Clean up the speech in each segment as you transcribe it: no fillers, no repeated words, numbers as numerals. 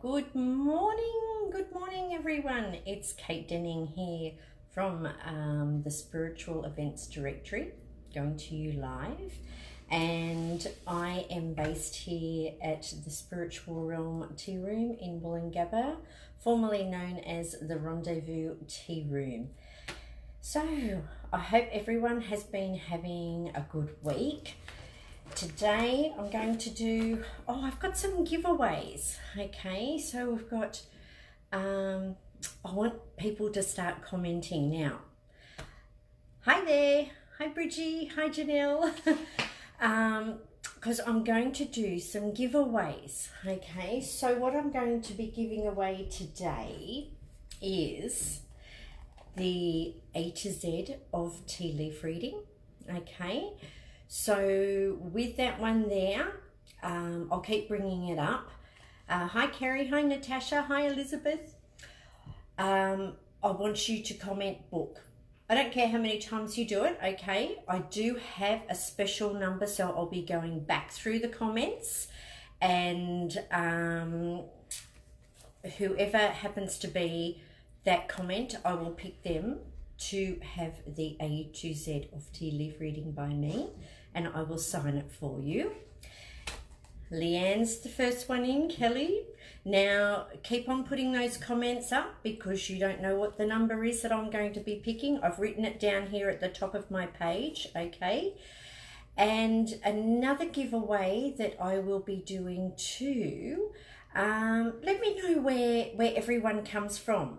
Good morning everyone. It's Kate Denning here from the Spiritual Events Directory, going to you live, and I am based here at the Spiritual Realm Tea Room in Wollongabba, formerly known as the Rendezvous Tea Room. So I hope everyone has been having a good week. Today I'm going to do, I've got some giveaways. Okay, so we've got, I want people to start commenting now. Hi there, hi Bridgie, hi Janelle. Because I'm going to do some giveaways. Okay, so what I'm going to be giving away today is the A to Z of tea leaf reading. Okay, so with that one there, I'll keep bringing it up. Hi Kerry, hi Natasha, hi Elizabeth. I want you to comment book. I don't care how many times you do it, okay? I do have a special number, so I'll be going back through the comments, and whoever happens to be that comment, I will pick them to have the A to Z of tea leaf reading by me, and I will sign it for you. Leanne's the first one in, Kelly. Now keep on putting those comments up because you don't know what the number is that I'm going to be picking. I've written it down here at the top of my page, okay? And another giveaway that I will be doing too, let me know where everyone comes from.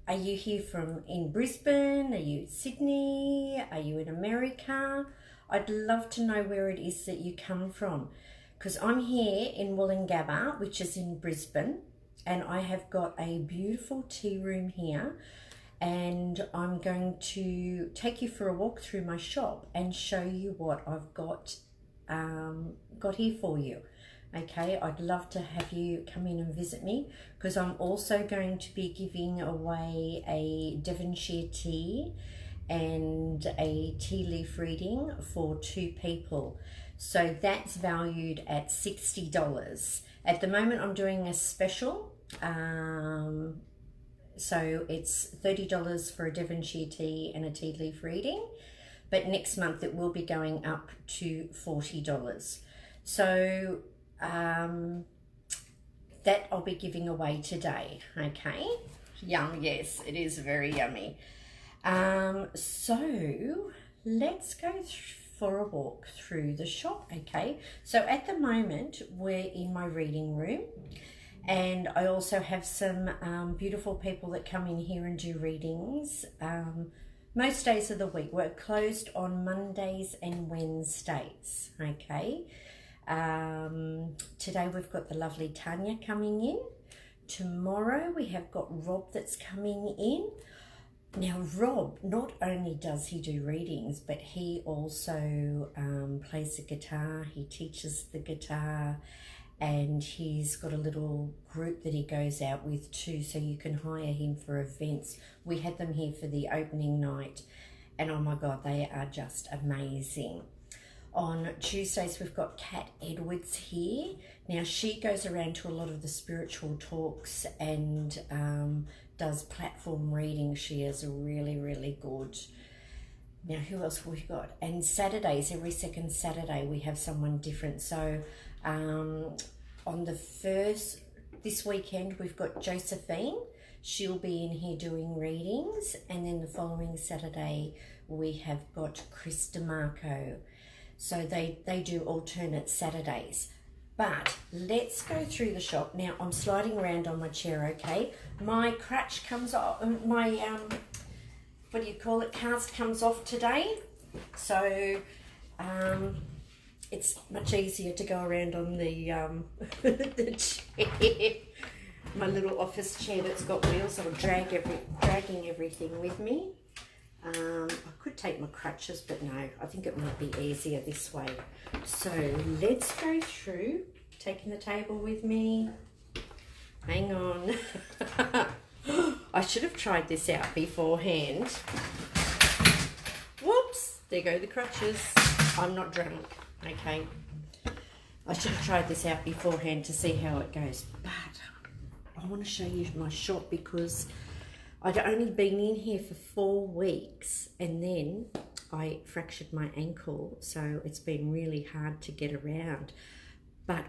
Are you here in Brisbane? Are you in Sydney? Are you in America? I'd love to know where it is that you come from, because I'm here in Wollongabba, which is in Brisbane, and I have got a beautiful tea room here, and I'm going to take you for a walk through my shop and show you what I've got here for you. Okay, I'd love to have you come in and visit me, because I'm also going to be giving away a Devonshire Tea and a tea leaf reading for 2 people. So that's valued at $60. At the moment I'm doing a special, so it's $30 for a Devonshire tea and a tea leaf reading, but next month it will be going up to $40. So that I'll be giving away today. Okay, yum. Yes, it is very yummy. So let's go for a walk through the shop. Okay, so at the moment we're in my reading room, and I also have some beautiful people that come in here and do readings most days of the week. We're closed on Mondays and Wednesdays. Okay, today we've got the lovely Tanya coming in. Tomorrow we have got Rob that's coming in. Now Rob, not only does he do readings, but he also plays the guitar, he teaches the guitar, and he's got a little group that he goes out with too, so you can hire him for events. We had them here for the opening night, and oh my God, they are just amazing. On Tuesdays, we've got Kat Edwards here. Now, she goes around to a lot of the spiritual talks and does platform reading. She is really, really good. Now, who else have we got? And Saturdays, every second Saturday, we have someone different. So, on this weekend, we've got Josephine. She'll be in here doing readings. And then the following Saturday, we have got Chris DeMarco. So they do alternate Saturdays. But let's go through the shop. Now I'm sliding around on my chair, okay? My crutch comes off, my, what do you call it, cast comes off today. So it's much easier to go around on the, the chair. My little office chair that's got wheels. I'm dragging everything with me. I could take my crutches, but no, I think it might be easier this way. So let's go through, taking the table with me. Hang on. I should have tried this out beforehand. Whoops, there go the crutches. I'm not drunk, okay. I should have tried this out beforehand to see how it goes, but I want to show you my shop because I'd only been in here for 4 weeks and then I fractured my ankle, so it's been really hard to get around. But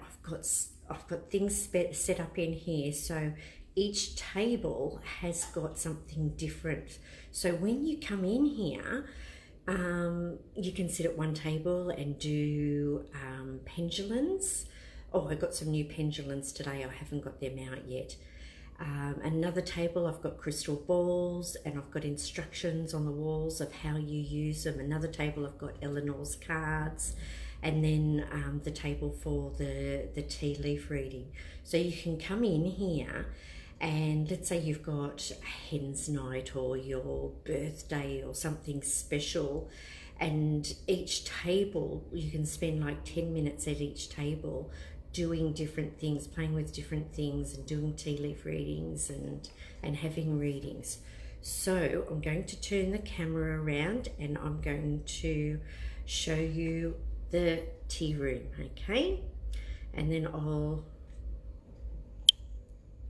I've got things set up in here, so each table has got something different. So when you come in here, you can sit at one table and do pendulums. Oh, I got some new pendulums today. I haven't got them out yet. Another table, I've got crystal balls and I've got instructions on the walls of how you use them. Another table, I've got Eleanor's cards, and then the table for the tea leaf reading. So you can come in here and let's say you've got a hen's night or your birthday or something special, and each table, you can spend like 10 minutes at each table doing different things, playing with different things and doing tea leaf readings and having readings. So I'm going to turn the camera around and I'm going to show you the tea room, okay? And then I'll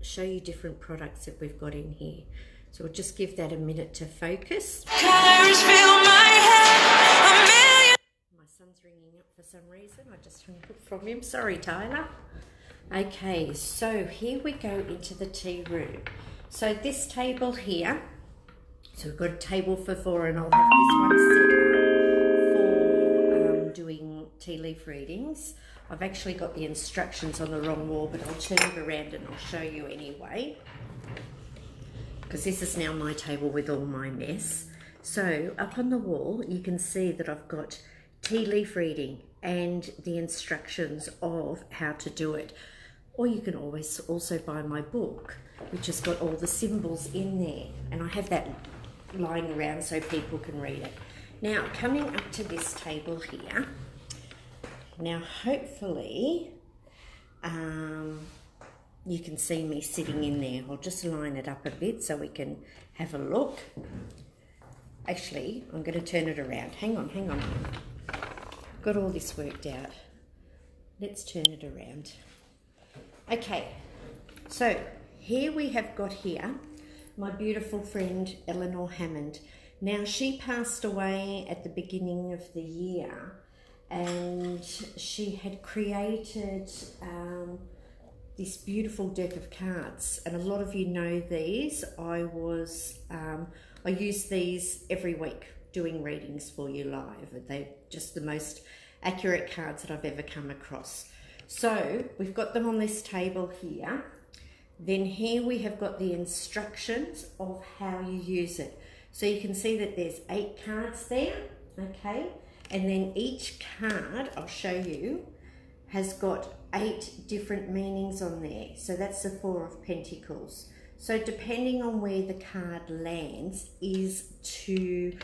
show you different products that we've got in here. So we'll just give that a minute to focus. Colors fill my head, my son's ringing up for some reason. I just hung up from him. Sorry, Tyler. Okay, so here we go into the tea room. So this table here, so we've got a table for 4 and I'll have this one set up for doing tea leaf readings. I've actually got the instructions on the wrong wall, but I'll turn it around and I'll show you anyway, because this is now my table with all my mess. So up on the wall, you can see that I've got tea leaf reading and the instructions of how to do it. Or you can always also buy my book, which has got all the symbols in there. And I have that lying around so people can read it. Now, coming up to this table here, now hopefully you can see me sitting in there. I'll just line it up a bit so we can have a look. Actually, I'm going to turn it around. Hang on. Got all this worked out. Let's turn it around. Okay, so here we have got here my beautiful friend Eleanor Hammond. Now she passed away at the beginning of the year, and she had created this beautiful deck of cards, and a lot of you know these. I use these every week doing readings for you live. They're just the most accurate cards that I've ever come across. So we've got them on this table here. Then here we have got the instructions of how you use it. So you can see that there's 8 cards there, okay? And then each card, I'll show you, has got 8 different meanings on there. So that's the 4 of Pentacles. So depending on where the card lands is to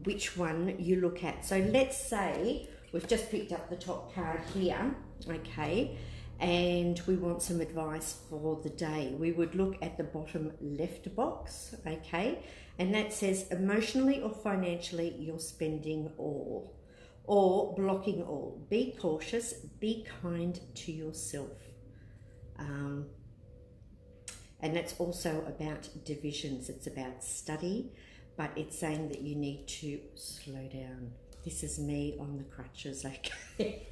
which one you look at. So let's say we've just picked up the top card here, okay, and we want some advice for the day. We would look at the bottom left box, okay, and that says emotionally or financially you're spending all or blocking all. Be cautious, be kind to yourself. And that's also about divisions. It's about study, but it's saying that you need to slow down. This is me on the crutches, okay?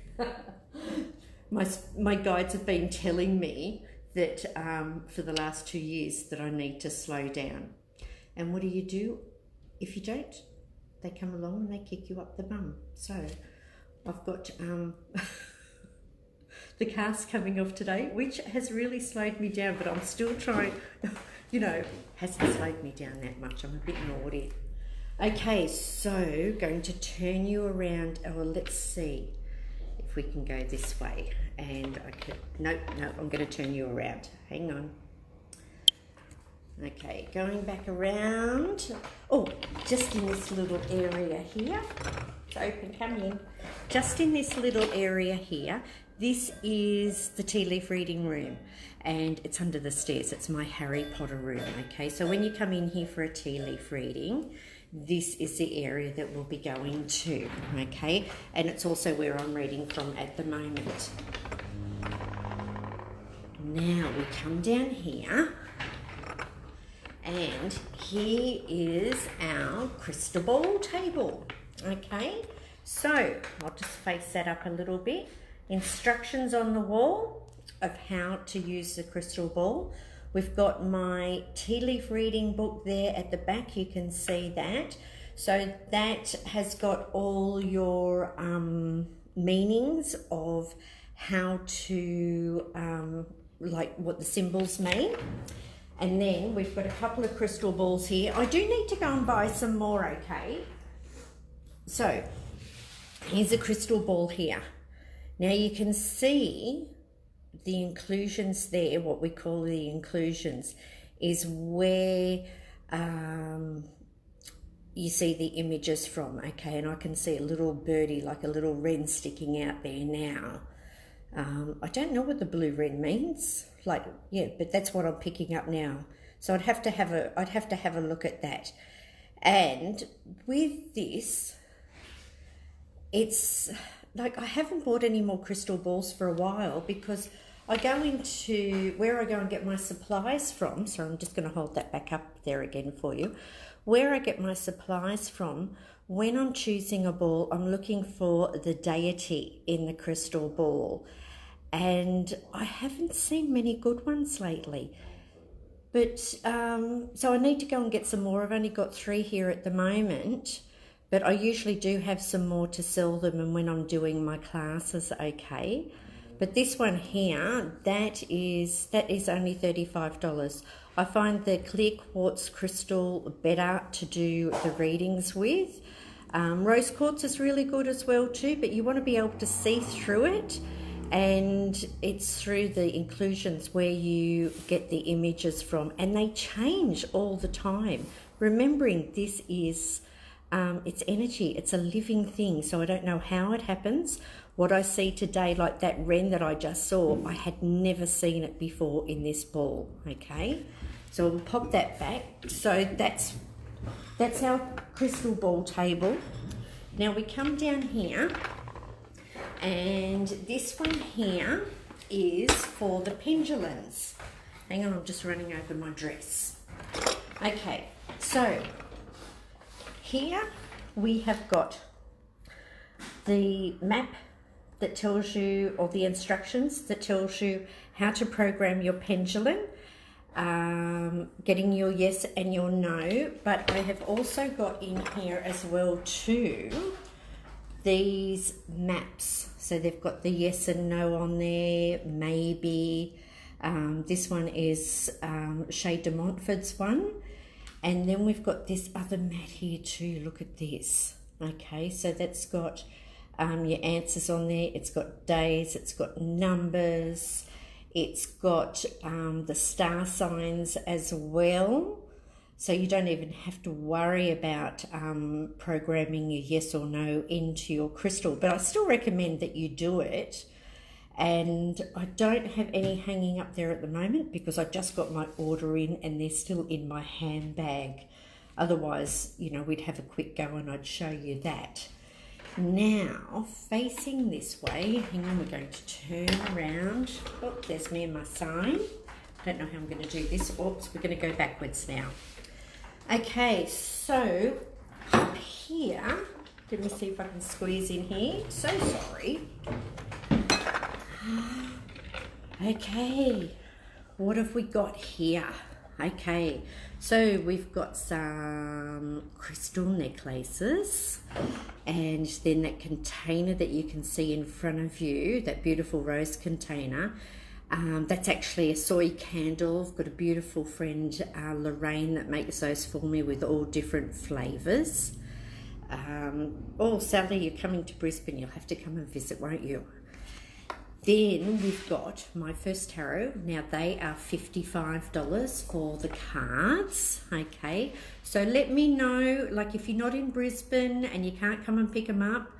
My guides have been telling me that for the last 2 years that I need to slow down. And what do? If you don't, they come along and they kick you up the bum. So I've got the cast coming off today, which has really slowed me down, but I'm still trying, you know, hasn't slowed me down that much. I'm a bit naughty. Okay, so going to turn you around. Oh, well, let's see if we can go this way. And I could, no, I'm going to turn you around. Hang on. Okay, going back around. Oh, just in this little area here. It's open, come in. Just in this little area here, this is the tea leaf reading room, and it's under the stairs. It's my Harry Potter room, okay? So when you come in here for a tea leaf reading, this is the area that we'll be going to, okay? And it's also where I'm reading from at the moment. Now we come down here, and here is our crystal ball table, okay? So I'll just face that up a little bit. Instructions on the wall of how to use the crystal ball. We've got my tea leaf reading book there at the back, you can see that. So that has got all your meanings of how to, like what the symbols mean. And then we've got a couple of crystal balls here. I do need to go and buy some more, okay? So here's a crystal ball here. Now you can see the inclusions there, what we call the inclusions, is where you see the images from, okay? And I can see a little birdie, like a little wren sticking out there now. I don't know what the blue wren means, like, yeah, but that's what I'm picking up now. So I'd have to have a look at that. And with this, it's like I haven't bought any more crystal balls for a while because I go into where I go and get my supplies from. So I'm just going to hold that back up there again for you. Where I get my supplies from, when I'm choosing a ball, I'm looking for the deity in the crystal ball. And I haven't seen many good ones lately. But, so I need to go and get some more. I've only got 3 here at the moment. But I usually do have some more to sell them and when I'm doing my classes, okay? But this one here, that is only $35. I find the clear quartz crystal better to do the readings with. Rose quartz is really good as well too, but you want to be able to see through it. And it's through the inclusions where you get the images from, and they change all the time. Remembering this is, it's energy, it's a living thing, so I don't know how it happens. What I see today, like that wren that I just saw, I had never seen it before in this ball, okay? So we'll pop that back. So that's our crystal ball table. Now we come down here, and this one here is for the pendulums. Hang on, I'm just running over my dress. Okay, so here we have got the map that tells you, or the instructions that tells you how to program your pendulum, getting your yes and your no. But I have also got in here as well too these maps. So they've got the yes and no on there, maybe. This one is Shay de Montfort's one. And then we've got this other mat here too. Look at this. Okay, so that's got your answers on there. It's got days, it's got numbers, it's got the star signs as well. So you don't even have to worry about programming your yes or no into your crystal. But I still recommend that you do it. And I don't have any hanging up there at the moment because I just got my order in and they're still in my handbag. Otherwise, you know, we'd have a quick go and I'd show you that. Now, facing this way, hang on, we're going to turn around. Oh, there's me and my sign. I don't know how I'm going to do this. Oops, we're going to go backwards now. Okay, so up here, let me see if I can squeeze in here. So sorry. Okay, what have we got here? Okay, so we've got some crystal necklaces, and then that container that you can see in front of you, that beautiful rose container. That's actually a soy candle. I've got a beautiful friend, Lorraine, that makes those for me with all different flavours. Oh, Sally, you're coming to Brisbane. You'll have to come and visit, won't you? Then we've got my first tarot. Now they are $55 for the cards, okay? So let me know, like if you're not in Brisbane and you can't come and pick them up,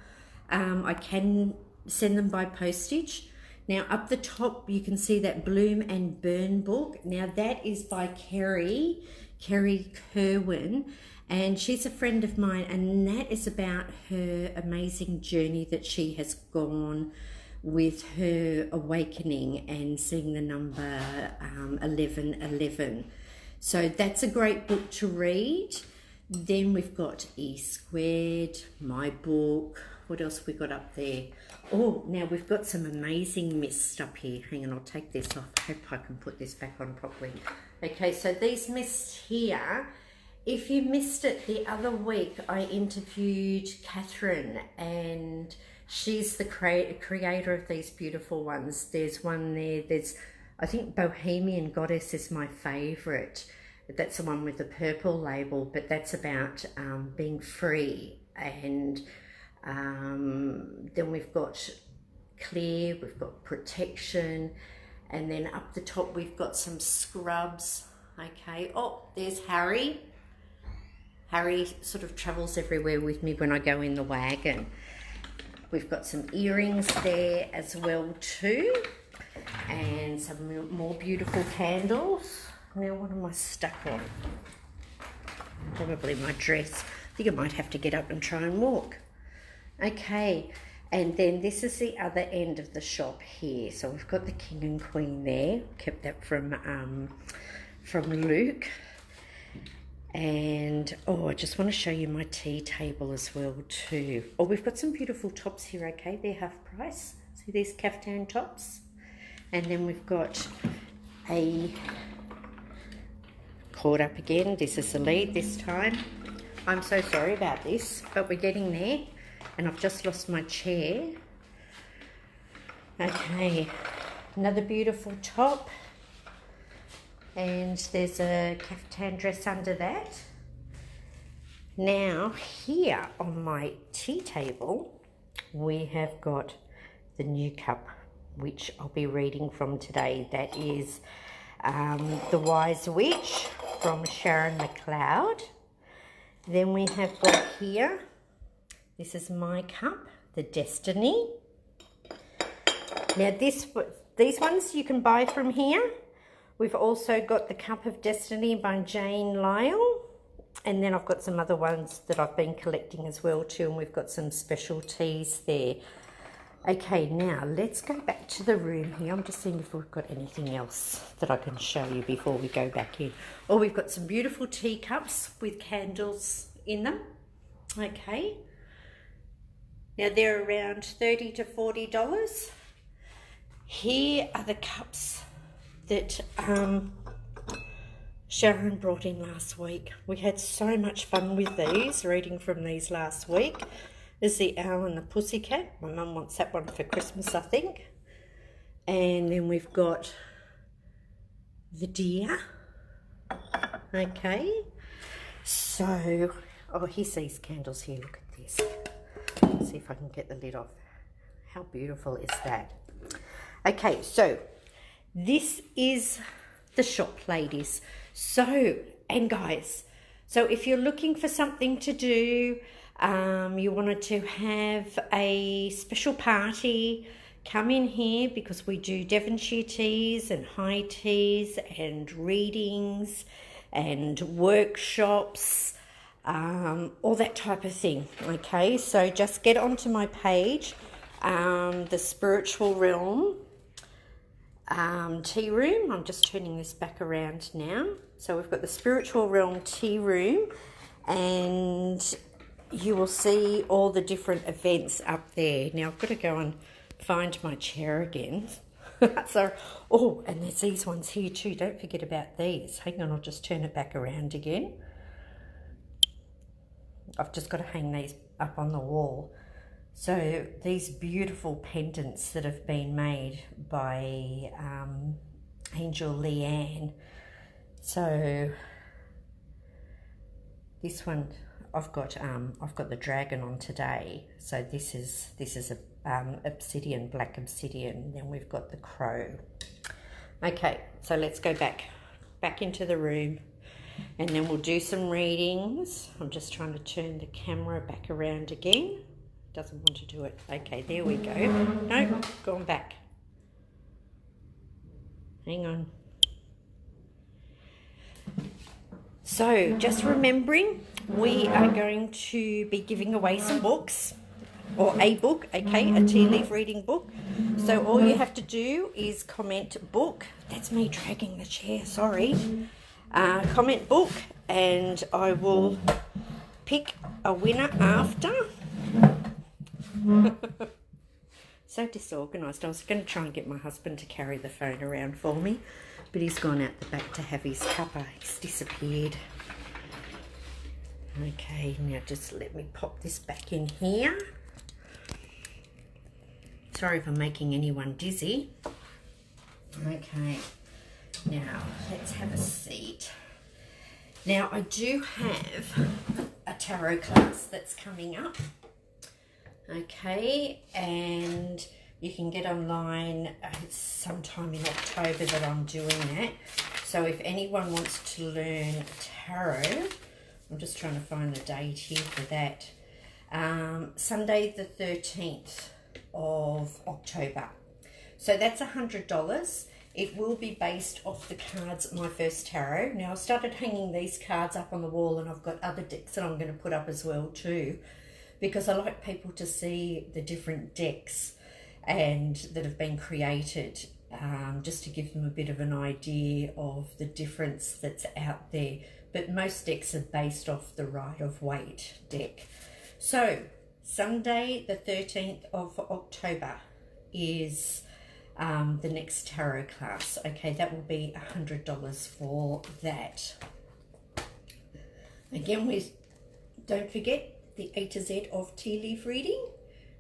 I can send them by postage. Now up the top you can see that Bloom and Burn book. Now that is by Kerry Kerry Kerwin, and she's a friend of mine, and that is about her amazing journey that she has gone with her awakening and seeing the number 1111. So that's a great book to read. Then we've got E Squared, my book. What else we got up there? Oh, now we've got some amazing mists up here. Hang on, I'll take this off. I hope I can put this back on properly. Okay, so these mists here, if you missed it the other week, I interviewed Catherine, and she's the creator of these beautiful ones. There's one there, I think Bohemian Goddess is my favourite. That's the one with the purple label, but that's about being free. And then we've got clear, we've got protection, and then up the top we've got some scrubs. Okay, oh, there's Harry. Harry sort of travels everywhere with me when I go in the wagon. We've got some earrings there as well too, and some more beautiful candles. Now, what am I stuck on? Probably my dress. I think I might have to get up and try and walk. Okay, and then this is the other end of the shop here. So we've got the King and Queen there. Kept that from Luke. And oh, I just want to show you my tea table as well too. Oh, we've got some beautiful tops here. Okay, they're half price. See these caftan tops, and then we've got a caught up again. This is the lead this time. I'm so sorry about this, but we're getting there. And I've just lost my chair. Okay, another beautiful top. And there's a caftan dress under that. Now, here on my tea table, we have got the new cup, which I'll be reading from today. That is The Wise Witch from Sharon McLeod. Then we have got here, this is my cup, the Destiny. Now these ones you can buy from here. We've also got the Cup of Destiny by Jane Lyle. And then I've got some other ones that I've been collecting as well too. And we've got some special teas there. Okay, now let's go back to the room here. I'm just seeing if we've got anything else that I can show you before we go back in. Oh, we've got some beautiful teacups with candles in them. Okay. Now they're around $30 to $40. Here are the cups that Sharon brought in last week. We had so much fun with these, reading from these last week. There's the Owl and the Pussycat. My mum wants that one for Christmas, I think. And then we've got the deer. Okay. So, oh, here's these candles here. Look at this. Let's see if I can get the lid off. How beautiful is that? Okay, so this is the shop, ladies. So, and guys, so if you're looking for something to do, you wanted to have a special party, come in here because we do Devonshire teas and high teas and readings and workshops, all that type of thing. Okay, so just get onto my page, the Spiritual Realm tea room. I'm just turning this back around now. So we've got the Spiritual Realm tea room, and you will see all the different events up there. Now I've got to go and find my chair again. So, oh, and there's these ones here too. Don't forget about these. Hang on, I'll just turn it back around again. I've just got to hang these up on the wall. So these beautiful pendants that have been made by Angel Leanne. So this one I've got the dragon on today. So this is a obsidian, black obsidian. Then we've got the crow. Okay, so let's go back into the room, and then we'll do some readings. I'm just trying to turn the camera back around again. Doesn't want to do it. Okay, there we go. No, gone back. Hang on. So just remembering, we are going to be giving away some books, or a book, okay, a tea leaf reading book. So all you have to do is comment book. That's me dragging the chair, sorry. Comment book, and I will pick a winner after. So disorganised. I was going to try and get my husband to carry the phone around for me, but he's gone out the back to have his cuppa. He's disappeared. Okay, now just let me pop this back in here. Sorry if I'm making anyone dizzy. Okay, now let's have a seat. Now I do have a tarot class that's coming up. Okay, and you can get online. It's sometime in October that I'm doing that. So if anyone wants to learn tarot, I'm just trying to find the date here for that. Sunday the 13th of October. So that's $100. It will be based off the cards, My First Tarot. Now I started hanging these cards up on the wall, and I've got other decks that I'm going to put up as well too, because I like people to see the different decks and that have been created, just to give them a bit of an idea of the difference that's out there. But most decks are based off the Rider-Waite deck. So Sunday the 13th of October is the next tarot class. Okay, that will be $100 for that. Again, don't forget the A to Z of tea leaf reading.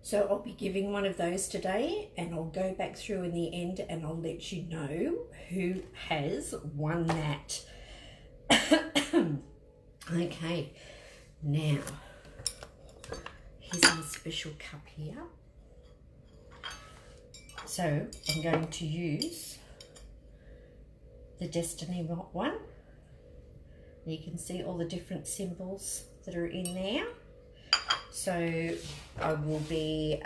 So I'll be giving one of those today, and I'll go back through in the end and I'll let you know who has won that. Okay, now here's my special cup here. So I'm going to use the Destiny one. You can see all the different symbols that are in there. So I will be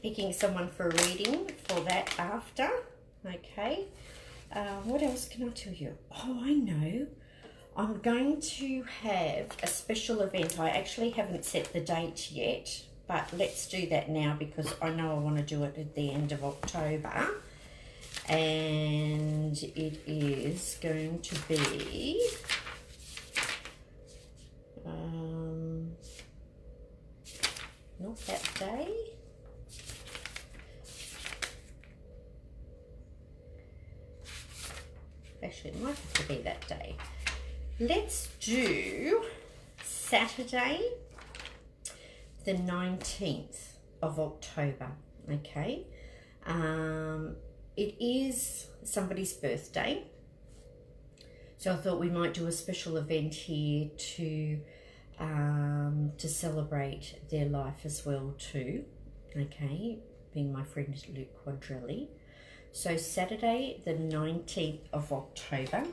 picking someone for a reading for that after. Okay. What else can I tell you? Oh, I know. I'm going to have a special event. I actually haven't set the date yet, but let's do that now because I know I want to do it at the end of October. And it is going to be not that day. Actually, it might have to be that day. Let's do Saturday the 19th of October. Okay. It is somebody's birthday, so I thought we might do a special event here to celebrate their life as well too. Okay, being my friend Luke Quadrelli. So Saturday the 19th of October,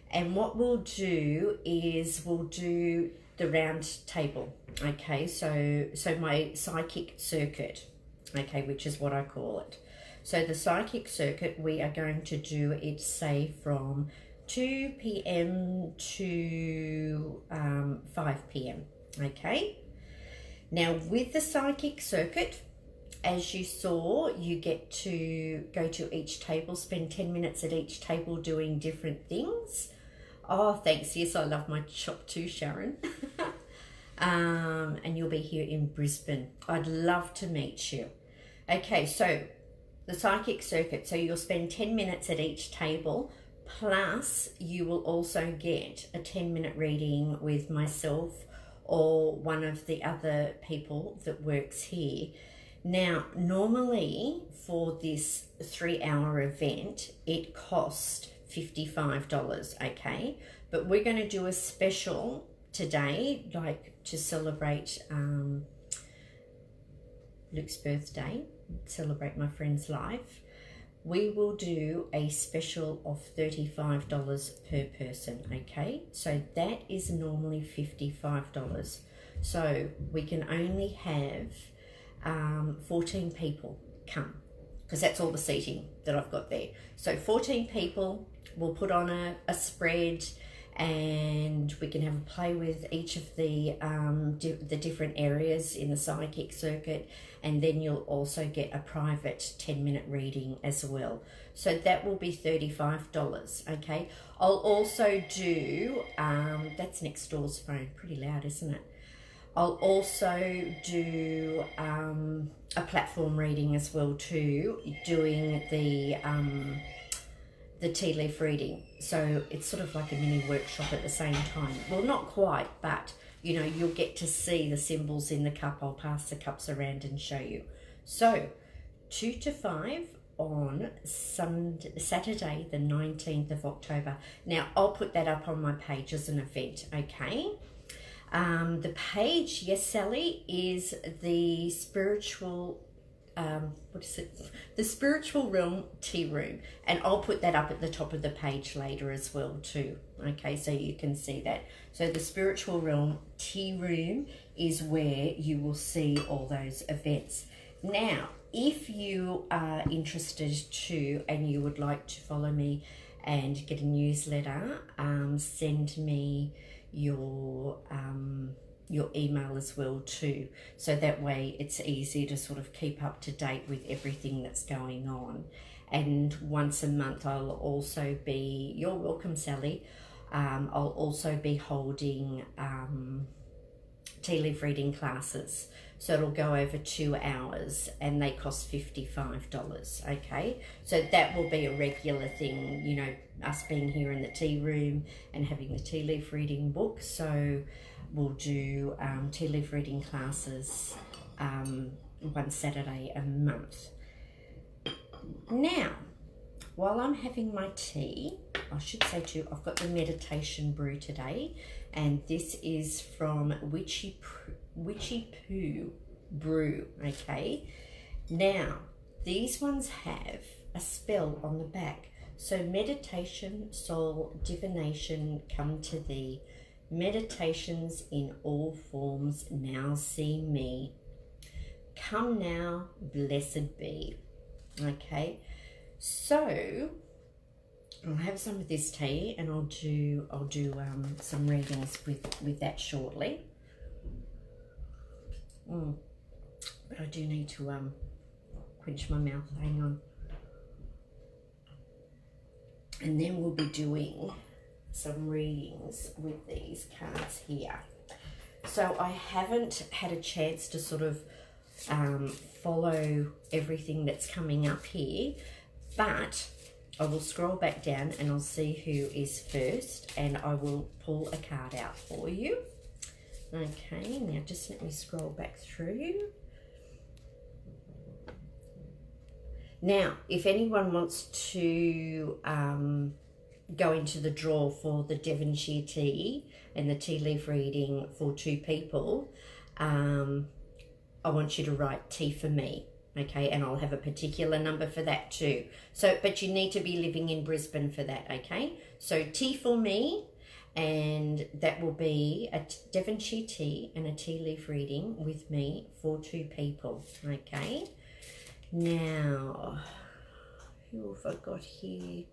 and what we'll do is we'll do the round table. Okay, so my psychic circuit, okay, which is what I call it. So the psychic circuit, we are going to do it, say, from 2 p.m. to 5 p.m. Okay. Now with the psychic circuit, as you saw, you get to go to each table, spend 10 minutes at each table doing different things. Oh, thanks. Yes, I love my shop too, Sharon. And you'll be here in Brisbane. I'd love to meet you. Okay, so the psychic circuit, so you'll spend 10 minutes at each table, plus you will also get a 10-minute reading with myself or one of the other people that works here. Now, normally for this 3-hour event, it cost $55, okay? But we're going to do a special today, like to celebrate Luke's birthday, celebrate my friend's life. We will do a special of $35 per person, okay? So that is normally $55. So we can only have 14 people come, because that's all the seating that I've got there. So 14 people, we'll put on a spread, and we can have a play with each of the different areas in the psychic circuit, and then you'll also get a private 10-minute reading as well. So that will be $35, okay? I'll also do, that's next door's phone, pretty loud, isn't it? I'll also do a platform reading as well too, doing the tea leaf reading. So it's sort of like a mini workshop at the same time. Well, not quite, but you know, you'll get to see the symbols in the cup. I'll pass the cups around and show you. So 2 to 5 on Saturday the 19th of October. Now I'll put that up on my page as an event, okay? The page, yes Sally, is the spiritual what is it? The Spiritual Realm Tea Room, and I'll put that up at the top of the page later as well too, okay, so you can see that. So the Spiritual Realm Tea Room is where you will see all those events. Now, if you are interested too and you would like to follow me and get a newsletter, send me your email as well too, so that way it's easy to sort of keep up to date with everything that's going on. And once a month I'll also be, you're welcome Sally, I'll also be holding tea leaf reading classes, so it'll go over 2 hours and they cost $55, okay? So that will be a regular thing, you know, us being here in the tea room and having the tea leaf reading book. So we'll do tea leaf reading classes one Saturday a month. Now, while I'm having my tea, I should say too, I've got the meditation brew today, and this is from Witchy Poo Brew, okay? Now, these ones have a spell on the back. So meditation, soul, divination, come to thee. Meditations in all forms, now see me. Come now, blessed be. Okay, so I'll have some of this tea, and I'll do some readings with that shortly. But I do need to quench my mouth. Hang on, and then we'll be doing some readings with these cards here. So I haven't had a chance to sort of follow everything that's coming up here, but I will scroll back down and I'll see who is first, and I will pull a card out for you. Okay, now just let me scroll back through. Now, if anyone wants to go into the draw for the Devonshire Tea and the tea leaf reading for 2 people, I want you to write tea for me, okay? And I'll have a particular number for that too. So, but you need to be living in Brisbane for that, okay? So tea for me, and that will be a Devonshire tea and a tea leaf reading with me for 2 people, okay? Now, who have I got here?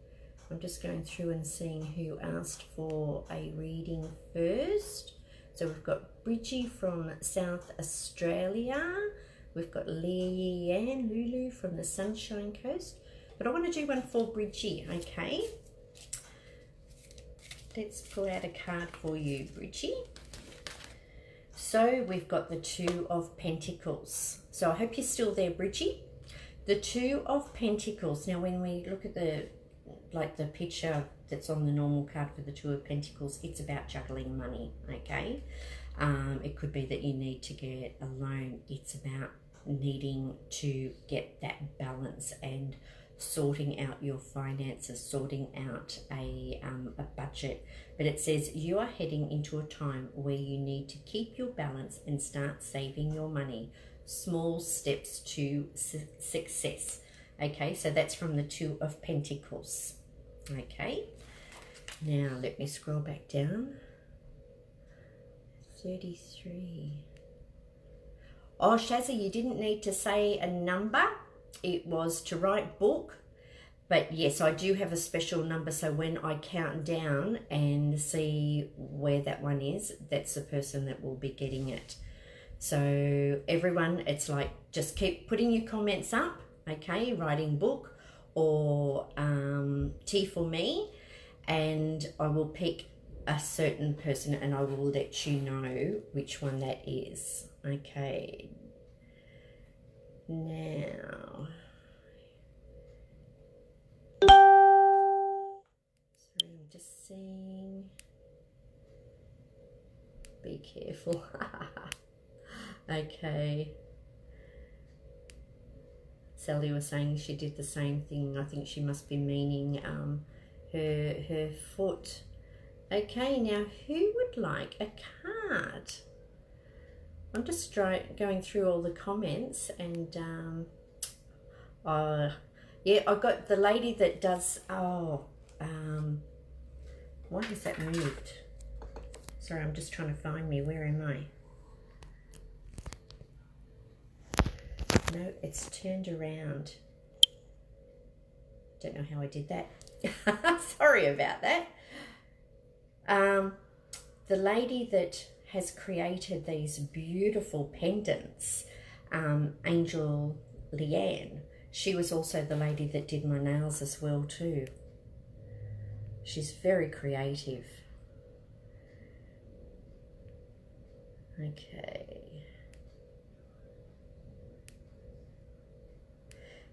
I'm just going through and seeing who asked for a reading first. So we've got Bridgie from South Australia. We've got Leanne Lulu from the Sunshine Coast. But I want to do one for Bridgie, okay? Let's pull out a card for you, Bridgie. So we've got the 2 of Pentacles. So I hope you're still there, Bridgie. The 2 of Pentacles. Now when we look at the picture that's on the normal card for the 2 of Pentacles, it's about juggling money, okay? It could be that you need to get a loan. It's about needing to get that balance and sorting out your finances, sorting out a budget. But it says you are heading into a time where you need to keep your balance and start saving your money. Small steps to success. Okay, so that's from the 2 of Pentacles. Okay, now let me scroll back down. 33. Oh, Shazzy, you didn't need to say a number. it was to write book. But yes, I do have a special number, so when I count down and see where that one is, that's the person that will be getting it. So everyone, it's like, just keep putting your comments up, okay? Writing book or tea for me, and I will pick a certain person and I will let you know which one that is, okay? Now... I'm just seeing. Be careful. Okay. Sally was saying she did the same thing. I think she must be meaning her foot. Okay, now who would like a card? I'm just going through all the comments, and yeah, I got the lady that does. Why has that moved? Sorry, I'm just trying to find me. Where am I? No, it's turned around. Don't know how I did that. Sorry about that. The lady that has created these beautiful pendants, Angel Leanne, she was also the lady that did my nails as well too. She's very creative. Okay.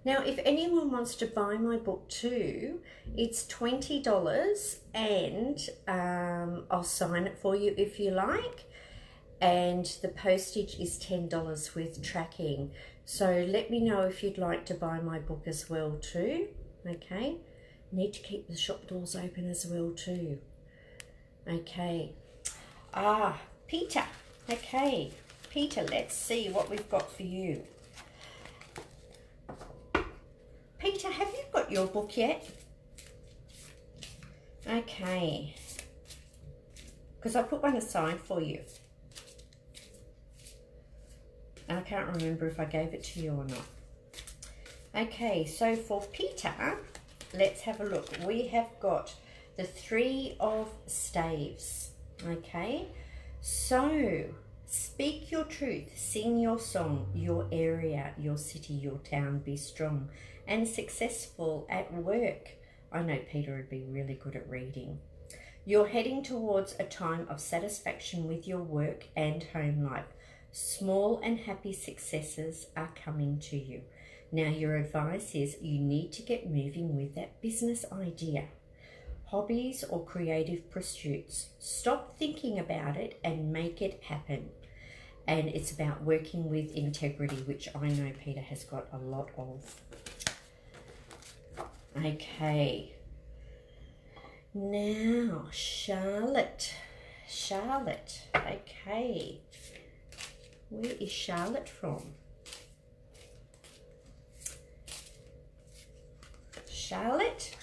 Now, if anyone wants to buy my book too, it's $20, and I'll sign it for you if you like. And the postage is $10 with tracking. So let me know if you'd like to buy my book as well too. Okay. Need to keep the shop doors open as well too. Okay. Peter. Okay. Peter, let's see what we've got for you. Peter, have you got your book yet? Okay. Because I put one aside for you. And I can't remember if I gave it to you or not. Okay, so for Peter, let's have a look. We have got the 3 of Staves. Okay, so speak your truth, sing your song, your area, your city, your town, be strong and successful at work. I know Peter would be really good at reading. You're heading towards a time of satisfaction with your work and home life. Small and happy successes are coming to you. Now, your advice is you need to get moving with that business idea, hobbies or creative pursuits. Stop thinking about it and make it happen. And it's about working with integrity, which I know Peter has got a lot of. Okay. Now, Charlotte. Okay. Where is Charlotte from? Charlotte,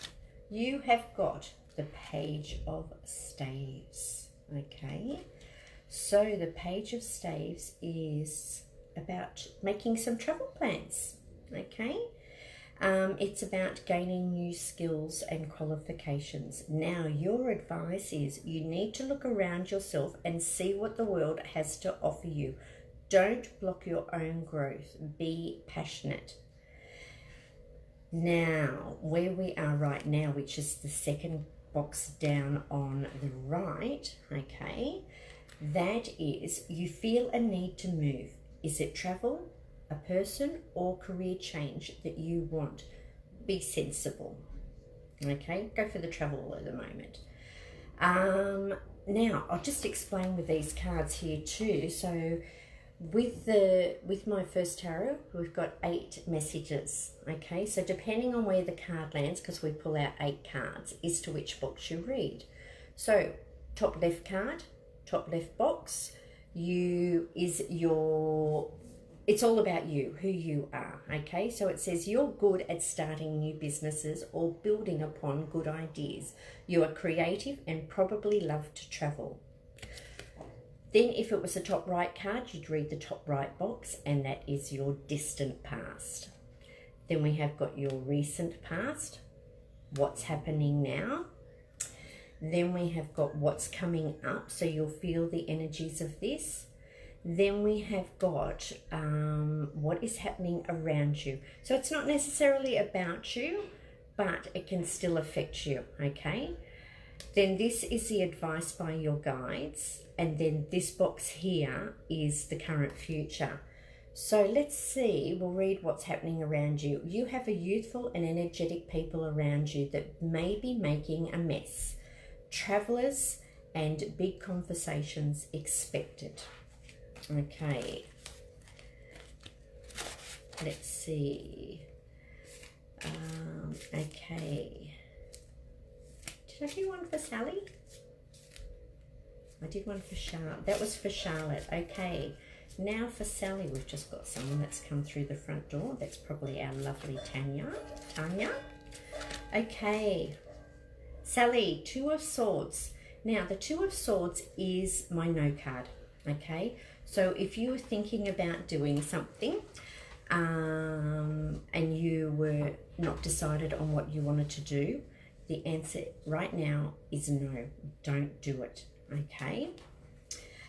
you have got the Page of Staves. Okay. So the Page of Staves is about making some travel plans. Okay. It's about gaining new skills and qualifications. Now, your advice is you need to look around yourself and see what the world has to offer you. Don't block your own growth. Be passionate. Now, where we are right now, which is the second box down on the right, okay, that is you feel a need to move. Is it travel, a person, or career change that you want? Be sensible. Okay, go for the travel at the moment. Now, I'll just explain with these cards here too. So with my first tarot, we've got 8 messages. Okay, so depending on where the card lands, because we pull out 8 cards, is to which box you read. So top left card, top left box, it's all about you, who you are. Okay, so it says you're good at starting new businesses or building upon good ideas. You are creative and probably love to travel. Then if it was the top right card, you'd read the top right box, and that is your distant past. Then we have got your recent past, what's happening now. Then we have got what's coming up, so you'll feel the energies of this. Then we have got what is happening around you. So it's not necessarily about you, but it can still affect you, okay? Then this is the advice by your guides. And then this box here is the current future. So let's see, we'll read what's happening around you. You have a youthful and energetic people around you that may be making a mess. Travelers and big conversations expected. Okay. Let's see. Okay. Did I do one for Sally? I did one for Charlotte. That was for Charlotte. Okay. Now for Sally, we've just got someone that's come through the front door. That's probably our lovely Tanya. Okay. Sally, Two of Swords. Now, the Two of Swords is my no card. Okay. So if you were thinking about doing something and you were not decided on what you wanted to do, the answer right now is no. Don't do it. Okay.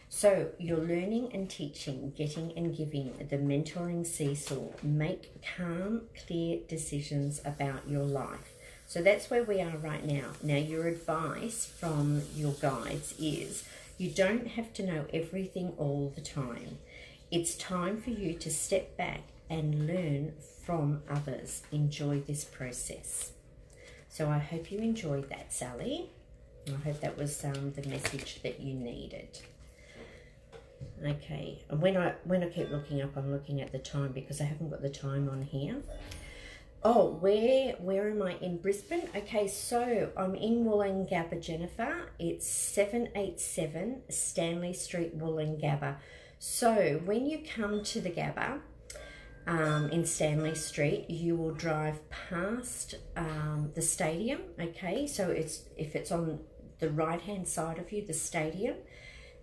So you're learning and teaching, getting and giving, the mentoring seesaw. Make calm, clear decisions about your life. So that's where we are right now. Now, your advice from your guides is you don't have to know everything all the time. It's time for you to step back and learn from others. Enjoy this process. So I hope you enjoyed that, Sally. I hope that was the message that you needed. Okay, and when I keep looking up, I'm looking at the time because I haven't got the time on here. Oh, where am I? In Brisbane? Okay, so I'm in Woolloongabba, Jennifer. It's 787 Stanley Street, Woolloongabba. So when you come to the Gabba in Stanley Street, you will drive past the stadium. Okay, so if it's on the right-hand side of you, the stadium,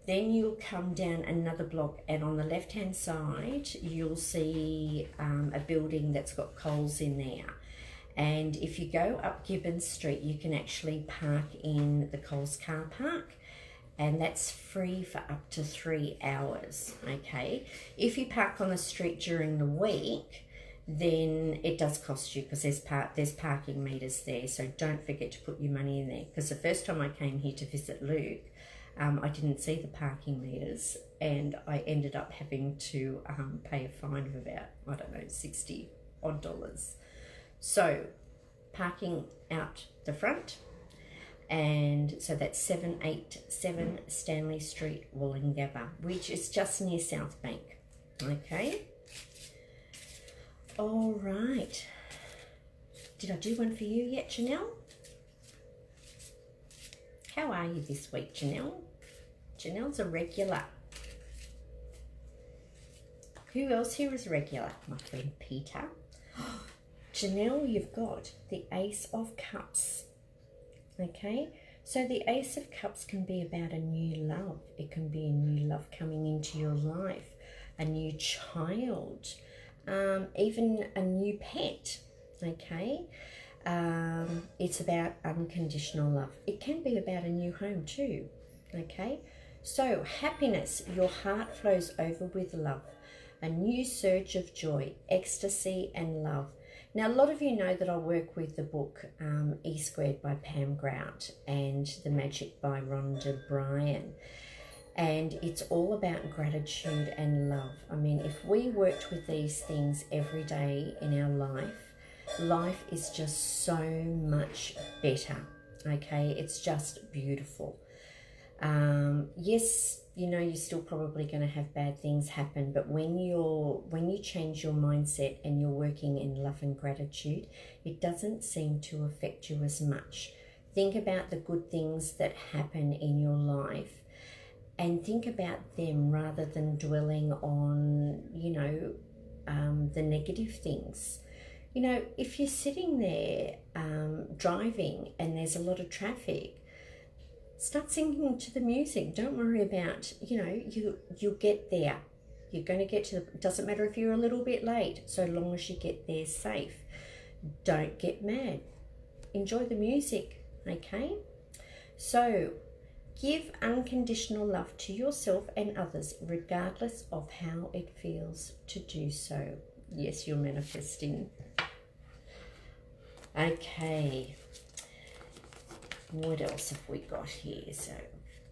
then you'll come down another block, and on the left-hand side, you'll see a building that's got Coles in there. And if you go up Gibbons Street, you can actually park in the Coles car park, and that's free for up to 3 hours, okay? If you park on the street during the week, then it does cost you because there's parking meters there, so don't forget to put your money in there. Because the first time I came here to visit Luke, I didn't see the parking meters, and I ended up having to pay a fine of about, I don't know, $60 odd. So parking out the front, and so that's 787 Stanley Street, Woolloongabba, which is just near South Bank. Okay. All right. Did I do one for you yet, Janelle? How are you this week, Janelle? Janelle's a regular. Who else here is regular? My friend Peter. Janelle, you've got the Ace of Cups. Okay, so the Ace of Cups can be about a new love. It can be a new love coming into your life, a new child, even a new pet. Okay. It's about unconditional love. It can be about a new home too. Okay, so happiness, your heart flows over with love, a new surge of joy, ecstasy and love. Now, a lot of you know that I work with the book E Squared by Pam Grout and The Magic by Rhonda Bryan, and it's all about gratitude and love. I mean, if we worked with these things every day in our life is just so much better. Okay, it's just beautiful. Yes, you know, you're still probably going to have bad things happen, but when you change your mindset and you're working in love and gratitude, it doesn't seem to affect you as much. Think about the good things that happen in your life and think about them rather than dwelling on, you know, the negative things. You know, if you're sitting there driving and there's a lot of traffic, start singing to the music. Don't worry about, you know, you'll get there. You're going to get to, it doesn't matter if you're a little bit late, so long as you get there safe. Don't get mad. Enjoy the music, okay? So, give unconditional love to yourself and others, regardless of how it feels to do so. Yes, you're manifesting. Okay. What else have we got here? So,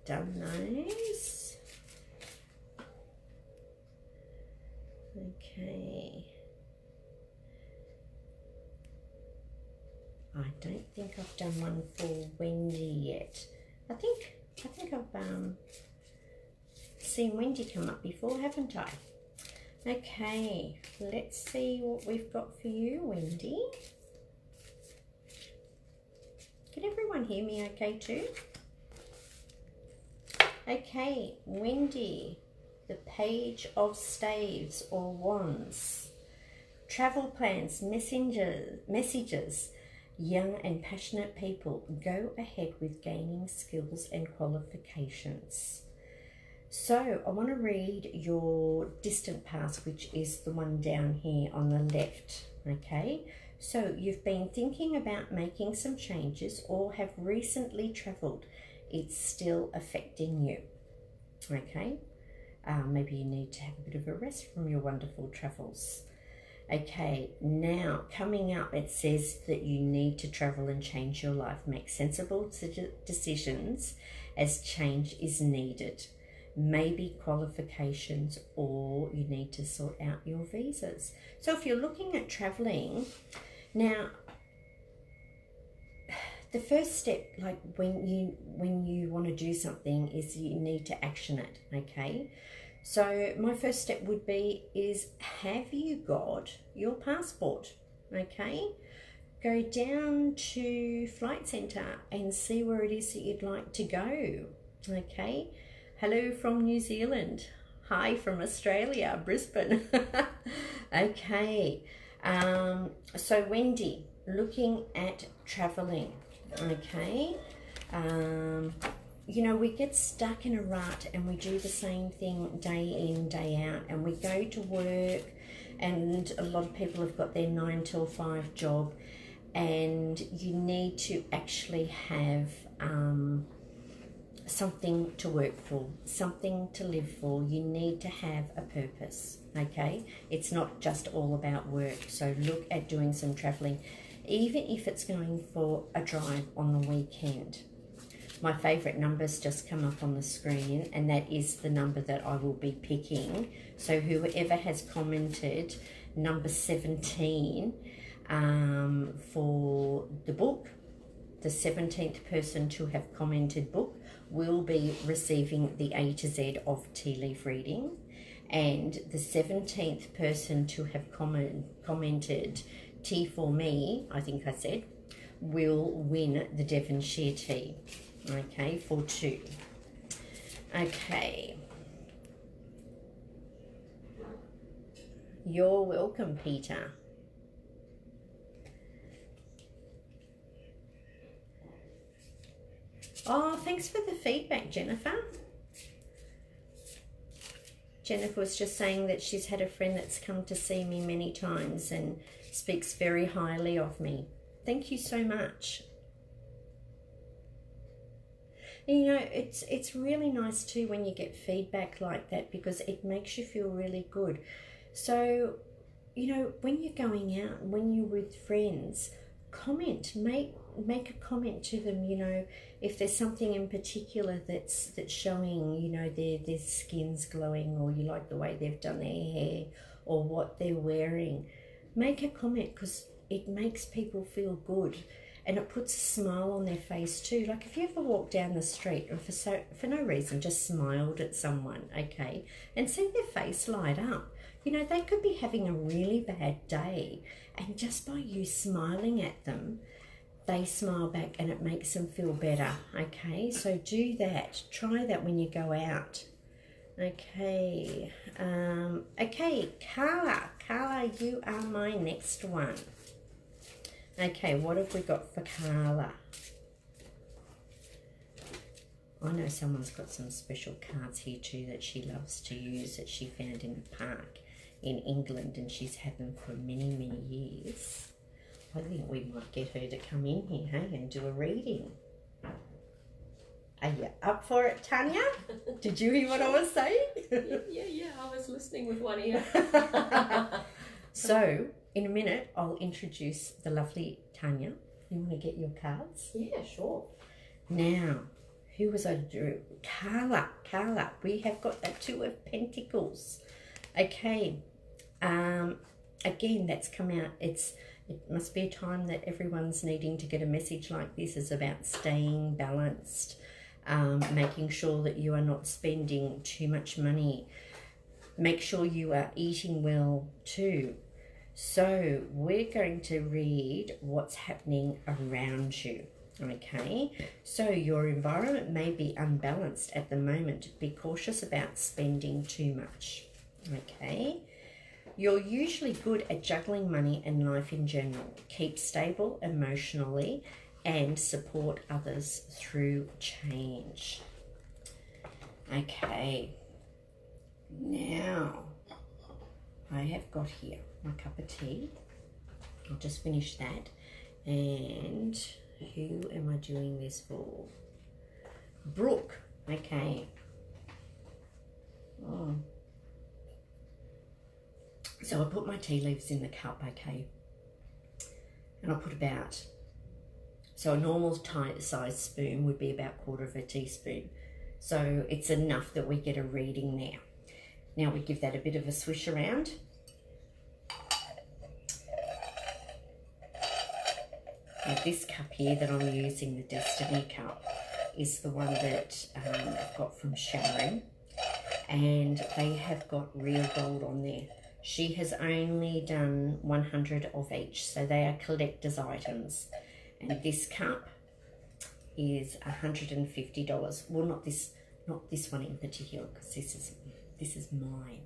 done those. Okay. I don't think I've done one for Wendy yet. I think I've seen Wendy come up before, haven't I? Okay, let's see what we've got for you, Wendy. Can everyone hear me okay too? Okay, Wendy, the Page of Staves or Wands. Travel plans, messages. Young and passionate people, go ahead with gaining skills and qualifications. So I want to read your distant past, which is the one down here on the left, okay? So you've been thinking about making some changes or have recently travelled. It's still affecting you, okay? Maybe you need to have a bit of a rest from your wonderful travels. Okay, now coming up, it says that you need to travel and change your life. Make sensible decisions as change is needed. Maybe qualifications, or you need to sort out your visas. So if you're looking at traveling, now the first step, like when you want to do something, is you need to action it, okay? So my first step would be have you got your passport, okay? Go down to Flight Centre and see where it is that you'd like to go, okay? Hello from New Zealand. Hi from Australia, Brisbane. Okay. So Wendy, looking at travelling, okay? You know, we get stuck in a rut and we do the same thing day in, day out, and we go to work, and a lot of people have got their 9 till 5 job, and you need to actually have something to work for, something to live for. You need to have a purpose, okay? It's not just all about work. So look at doing some travelling, even if it's going for a drive on the weekend. My favourite number's just come up on the screen, and that is the number that I will be picking. So whoever has commented number 17 for the book, the 17th person to have commented book will be receiving the A to Z of tea leaf reading, and the 17th person to have commented tea for me, I think I said, will win the Devonshire tea. Okay, for 2. Okay. You're welcome, Peter. Oh, thanks for the feedback, Jennifer. Jennifer was just saying that she's had a friend that's come to see me many times and speaks very highly of me. Thank you so much. You know, it's really nice too when you get feedback like that, because it makes you feel really good. So, you know, when you're going out, when you're with friends, comment, make a comment to them, you know, if there's something in particular that's showing, you know, their skin's glowing, or you like the way they've done their hair or what they're wearing. Make a comment, because it makes people feel good. And it puts a smile on their face too. Like if you ever walk down the street and for no reason just smiled at someone, okay, and see their face light up, you know, they could be having a really bad day, and just by you smiling at them, they smile back and it makes them feel better, okay? So do that. Try that when you go out. Okay. Okay, Carla. Carla, you are my next one. Okay, what have we got for Carla? I know someone's got some special cards here too that she loves to use that she found in a park in England, and she's had them for many, many years. I think we might get her to come in here, hey, and do a reading. Are you up for it, Tanya? Did you hear what I was saying? Yeah, I was listening with one ear. So, in a minute, I'll introduce the lovely Tanya. You want to get your cards? Yeah, sure. Now, who was I doing? Carla. We have got the Two of Pentacles. Okay. Again, that's come out. It must be a time that everyone's needing to get a message like this. Is about staying balanced, making sure that you are not spending too much money. Make sure you are eating well too. So we're going to read what's happening around you. Okay, so your environment may be unbalanced at the moment. Be cautious about spending too much. Okay, you're usually good at juggling money and life in general. Keep stable emotionally and support others through change. Okay, now I have got here my cup of tea. I'll just finish that. And who am I doing this for? Brooke. Okay. Oh. So I put my tea leaves in the cup, okay. And I put about, so a normal size spoon would be about 1/4 of a teaspoon. So it's enough that we get a reading there. Now we give that a bit of a swish around. Now this cup here that I'm using, the Destiny cup, is the one that I've got from Sharon, and they have got real gold on there. She has only done 100 of each, so they are collector's items. And this cup is $150. Well, not this one in particular, because this is mine.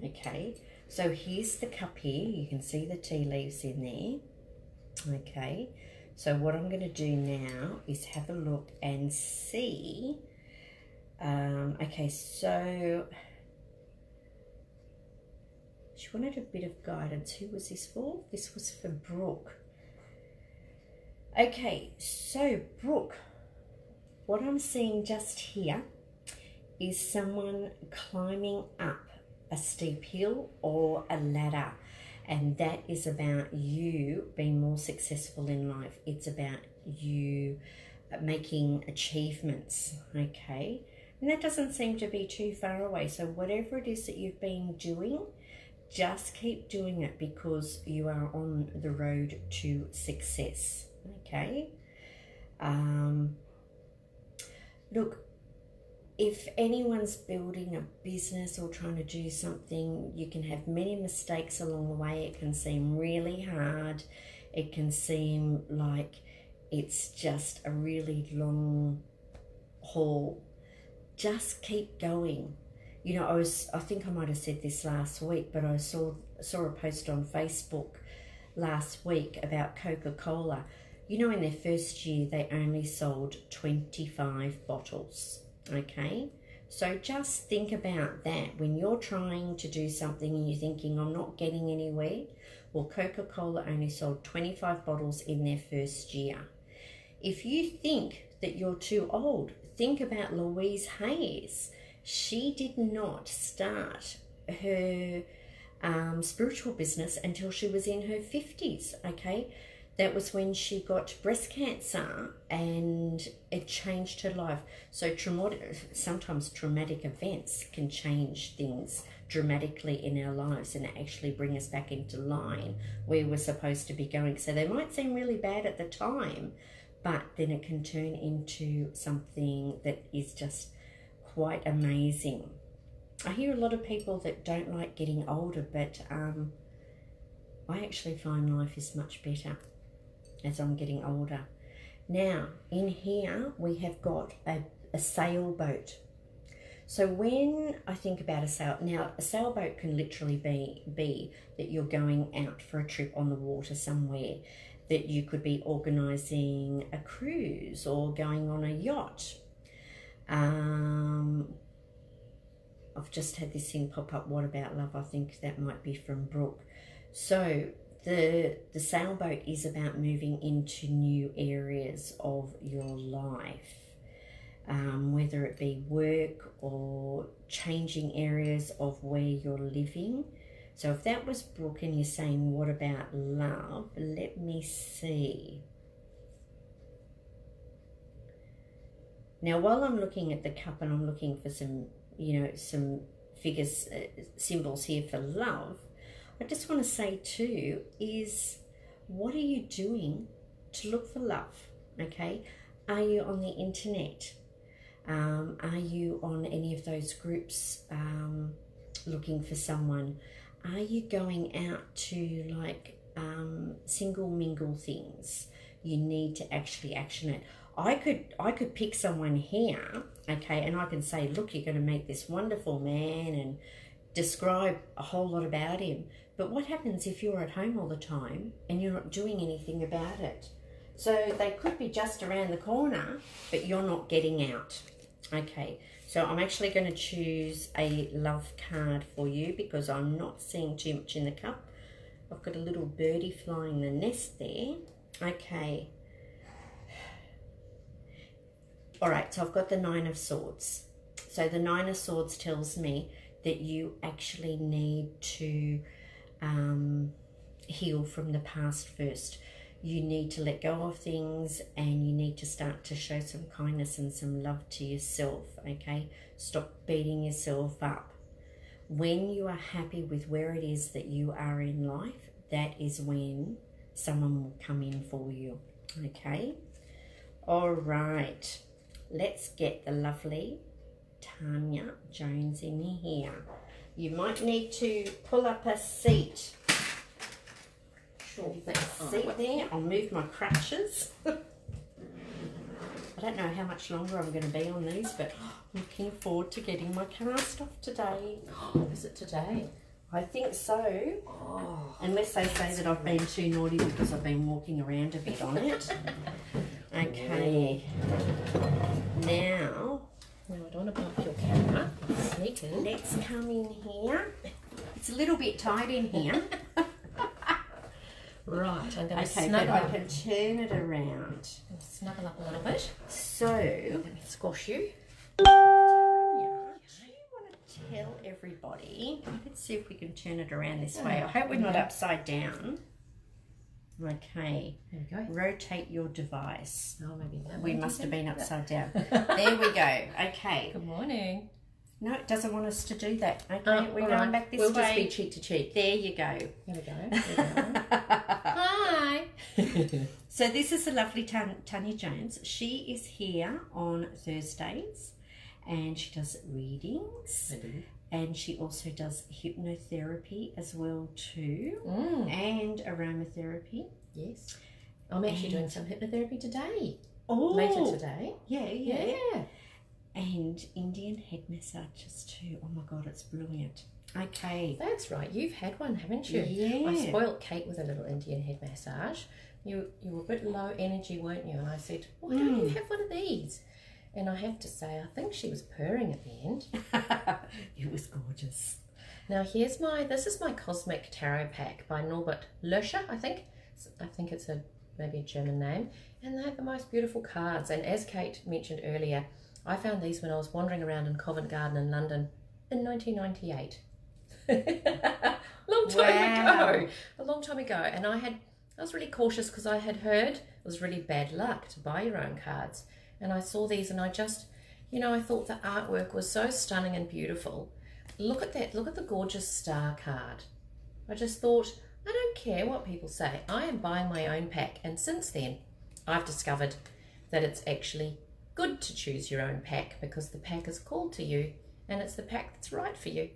Okay, so here's the cup here. You can see the tea leaves in there. Okay, so what I'm going to do now is have a look and see. Okay, so she wanted a bit of guidance. Who was this for? This was for Brooke. Okay, so Brooke, what I'm seeing just here is someone climbing up a steep hill or a ladder. And that is about you being more successful in life. It's about you making achievements, okay? And that doesn't seem to be too far away. So whatever it is that you've been doing, just keep doing it, because you are on the road to success, okay? Look, if anyone's building a business or trying to do something, you can have many mistakes along the way. It can seem really hard. It can seem like it's just a really long haul. Just keep going. You know, I think I might have said this last week, but I saw a post on Facebook last week about Coca-Cola. You know, in their first year, they only sold 25 bottles. Okay, so just think about that when you're trying to do something and you're thinking, I'm not getting anywhere. Well, Coca-Cola only sold 25 bottles in their first year. If you think that you're too old, think about Louise Hayes. She did not start her spiritual business until she was in her 50s, okay? That was when she got breast cancer, and it changed her life. So sometimes traumatic events can change things dramatically in our lives and actually bring us back into line where we're supposed to be going. So they might seem really bad at the time, but then it can turn into something that is just quite amazing. I hear a lot of people that don't like getting older, but I actually find life is much better as I'm getting older. Now, in here, we have got a sailboat. So when I think about a sailboat can literally be that you're going out for a trip on the water somewhere, that you could be organising a cruise or going on a yacht. I've just had this thing pop up. What about love? I think that might be from Brooke. So the sailboat is about moving into new areas of your life, whether it be work or changing areas of where you're living. So if that was Brooke and you're saying, what about love? Let me see. Now, while I'm looking at the cup and I'm looking for some, some figures, symbols here for love, I just want to say too is, what are you doing to look for love? Okay, are you on the internet? Are you on any of those groups looking for someone? Are you going out to like single mingle things? You need to actually action it. I could pick someone here, okay, and I can say, look, you're going to meet this wonderful man and describe a whole lot about him. But what happens if you're at home all the time and you're not doing anything about it? So they could be just around the corner, but you're not getting out. Okay, so I'm actually going to choose a love card for you because I'm not seeing too much in the cup. I've got a little birdie flying the nest there. Okay. All right, so I've got the Nine of Swords. So the Nine of Swords tells me that you actually need to heal from the past first. You need to let go of things and you need to start to show some kindness and some love to yourself, okay? Stop beating yourself up. When you are happy with where it is that you are in life, that is when someone will come in for you, okay? All right. Let's get the lovely Tanya Jones in here. You might need to pull up a seat. Sure, seat there. I'll move my crutches. I don't know how much longer I'm going to be on these, but I'm looking forward to getting my cast off today. Is it today? I think so. Oh, unless they say that I've been too naughty because I've been walking around a bit on it. Okay. Now I don't want to bump your camera. Sneak in. let's come in here. It's a little bit tight in here. Right, I'm going to Okay, but snuggle I up. can turn it around. Snuggle up a little bit. So, Let me squash you. Tanya, do you want to tell everybody? Let's see if we can turn it around this way. I hope we're not upside down. Okay. There we go. Rotate your device. Oh, maybe that We way. must have been upside down. There we go. Okay. Good morning. No, it doesn't want us to do that. Okay, Oh, we're all going right. back this We'll way. just be cheek to cheek. There you go. Here we go. There we go. Hi. So this is the lovely Tanya Jones. She is here on Thursdays and she does readings. I do. And she also does hypnotherapy as well too, Mm. and aromatherapy. Yes. I'm actually doing some hypnotherapy today. Oh, Later today. Yeah. And Indian head massages too. Oh my God, it's brilliant. Okay. That's right. You've had one, haven't you? Yeah. I spoilt Kate with a little Indian head massage. You were a bit low energy, weren't you? And I said, why don't you have one of these? And I have to say, I think she was purring at the end. It was gorgeous. Now this is my Cosmic Tarot pack by Norbert Löscher, I think. I think it's maybe a German name. And they have the most beautiful cards. And as Kate mentioned earlier, I found these when I was wandering around in Covent Garden in London in 1998. A long time ago. And I was really cautious because I had heard it was really bad luck to buy your own cards. And I saw these and I just, I thought the artwork was so stunning and beautiful. Look at that. Look at the gorgeous star card. I just thought, I don't care what people say. I am buying my own pack. And since then, I've discovered that it's actually good to choose your own pack because the pack is called to you and it's the pack that's right for you.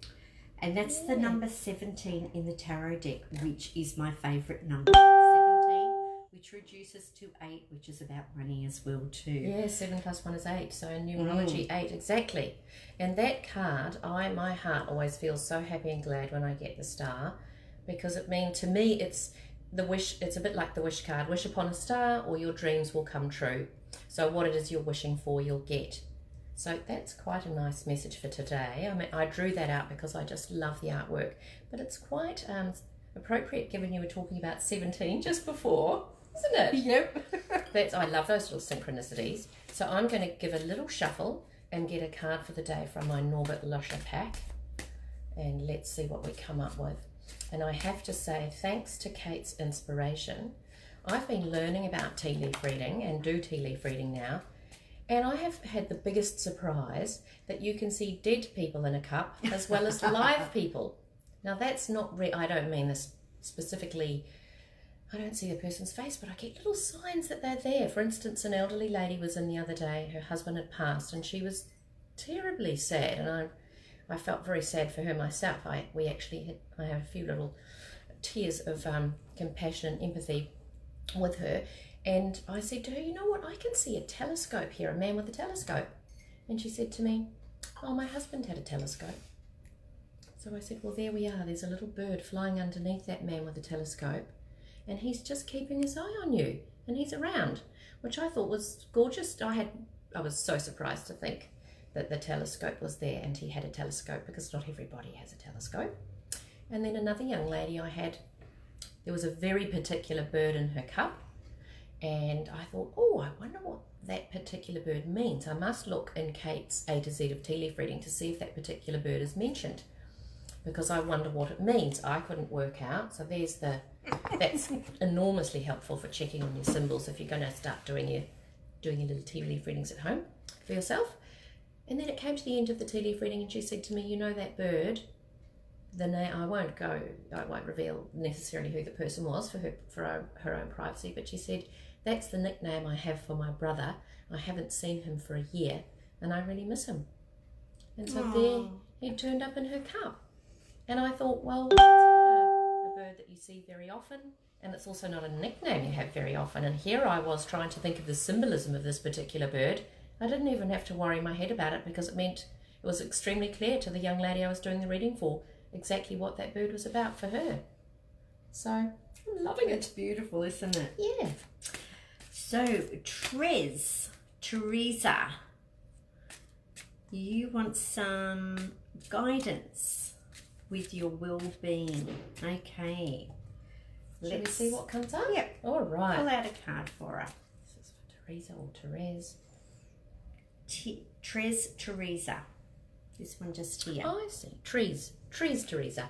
And that's the number 17 in the tarot deck, which is my favourite number. 17, which reduces to 8, which is about money as well too. Yeah, 7 + 1 is 8. So in numerology, 8, exactly. And that card, my heart always feels so happy and glad when I get the star because it means, to me, it's the wish. It's a bit like the wish card. Wish upon a star or your dreams will come true. So what it is you're wishing for, you'll get. So that's quite a nice message for today. I mean, I drew that out because I just love the artwork, but it's quite appropriate given you were talking about 17 just before, isn't it? Yep. I love those little synchronicities. So I'm going to give a little shuffle and get a card for the day from my Norbert Luscher pack. And let's see what we come up with. And I have to say, thanks to Kate's inspiration, I've been learning about tea leaf reading and do tea leaf reading now. And I have had the biggest surprise that you can see dead people in a cup as well as live people. Now that's not, I don't mean this specifically, I don't see the person's face, but I get little signs that they're there. For instance, an elderly lady was in the other day, her husband had passed and she was terribly sad, and I felt very sad for her myself. I had a few little tears of compassion and empathy with her. And I said to her, you know what, I can see a telescope here, a man with a telescope. And she said to me, oh, my husband had a telescope. So I said, well, there we are. There's a little bird flying underneath that man with a telescope. And he's just keeping his eye on you. And he's around, which I thought was gorgeous. I was so surprised to think that the telescope was there and he had a telescope, because not everybody has a telescope. And then another young lady there was a very particular bird in her cup. And I thought, oh, I wonder what that particular bird means. I must look in Kate's A to Z of tea leaf reading to see if that particular bird is mentioned, because I wonder what it means. I couldn't work out. So that's enormously helpful for checking on your symbols if you're going to start doing your little tea leaf readings at home for yourself. And then it came to the end of the tea leaf reading and she said to me, you know that bird, the name, I won't reveal necessarily who the person was for her own privacy, but she said, that's the nickname I have for my brother. I haven't seen him for a year and I really miss him. And so there he turned up in her cup. And I thought, well, that's not a bird that you see very often, and it's also not a nickname you have very often. And here I was trying to think of the symbolism of this particular bird. I didn't even have to worry my head about it, because it was extremely clear to the young lady I was doing the reading for exactly what that bird was about for her. So I'm loving it. It's beautiful, isn't it? Yeah. So Teresa, you want some guidance with your well-being. Okay. Let's see what comes up. Yep. All right. Pull out a card for her. This is for Teresa or Therese. Teresa. This one just here. Oh, I see. Trees, Teresa.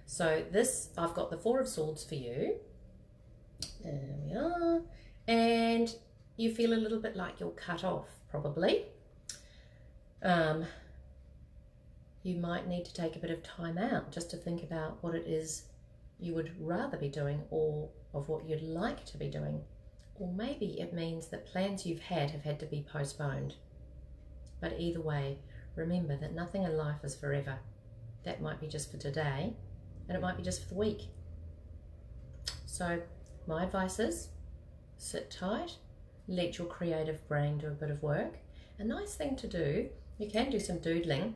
So this, I've got the Four of Swords for you. There we are. And you feel a little bit like you're cut off, probably. You might need to take a bit of time out just to think about what it is you would rather be doing, or of what you'd like to be doing. Or maybe it means that plans you've had have had to be postponed. But either way, remember that nothing in life is forever. That might be just for today, and it might be just for the week. So my advice is, sit tight, let your creative brain do a bit of work. A nice thing to do, you can do some doodling.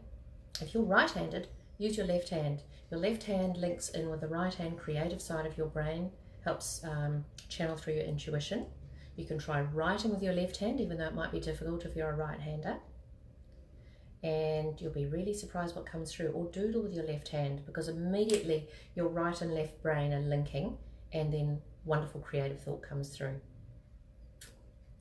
If you're right-handed, use your left hand. Your left hand links in with the right hand creative side of your brain, helps channel through your intuition. You can try writing with your left hand, even though it might be difficult if you're a right-hander. And you'll be really surprised what comes through. Or doodle with your left hand, because immediately your right and left brain are linking, and then wonderful creative thought comes through.